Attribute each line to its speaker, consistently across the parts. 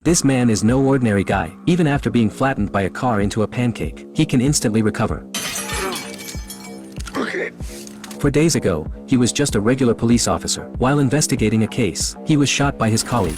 Speaker 1: This man is no ordinary guy. Even after being flattened by a car into a pancake, he can instantly recover.
Speaker 2: Okay.
Speaker 1: 4 days ago, he was just a regular police officer. While investigating a case, he was shot by his colleague.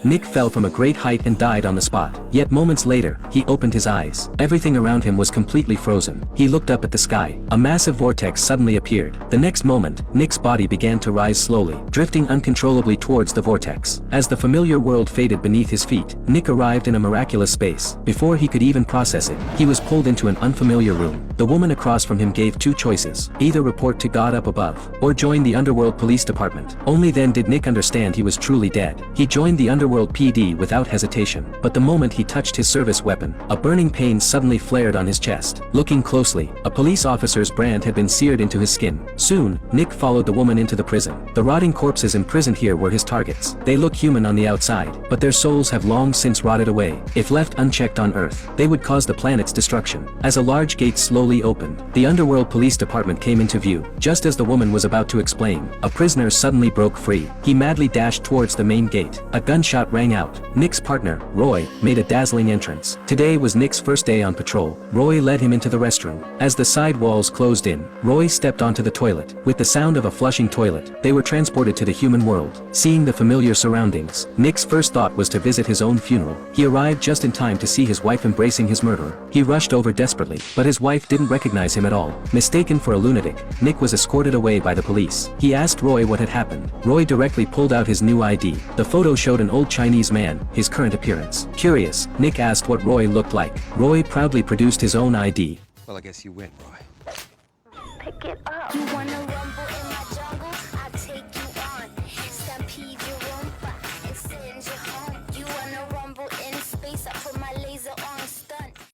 Speaker 1: Nick fell from a great height and died on the spot. Yet moments later, he opened his eyes. Everything around him was completely frozen. He looked up at the sky. A massive vortex suddenly appeared. The next moment, Nick's body began to rise slowly, drifting uncontrollably towards the vortex. As the familiar world faded beneath his feet, Nick arrived in a miraculous space. Before he could even process it, he was pulled into an unfamiliar room. The woman across from him gave 2 choices: either report to God up above, or join the Underworld Police Department. Only then did Nick understand he was truly dead. He joined the Underworld PD without hesitation, but the moment he touched his service weapon, a burning pain suddenly flared on his chest. Looking closely, a police officer's brand had been seared into his skin. Soon, Nick followed the woman into the prison. The rotting corpses imprisoned here were his targets. They look human on the outside, but their souls have long since rotted away. If left unchecked on Earth, they would cause the planet's destruction. As a large gate slowly opened, the Underworld Police Department came into view. Just as the woman was about to explain, a prisoner suddenly broke free. He madly dashed towards the main gate. A gunshot rang out. Nick's partner, Roy, made a dazzling entrance. Today was Nick's first day on patrol. Roy led him into the restroom. As the side walls closed in, Roy stepped onto the toilet. With the sound of a flushing toilet, they were transported to the human world. Seeing the familiar surroundings, Nick's first thought was to visit his own funeral. He arrived just in time to see his wife embracing his murderer. He rushed over desperately, but his wife didn't recognize him at all. Mistaken for a lunatic, Nick was escorted away by the police. He asked Roy what had happened. Roy directly pulled out his new ID. The photo showed an old Chinese man, his current appearance. Curious, Nick asked what Roy looked like. Roy proudly produced his own ID.
Speaker 2: Well, I guess you win, Roy.
Speaker 3: Pick it up. You wanna run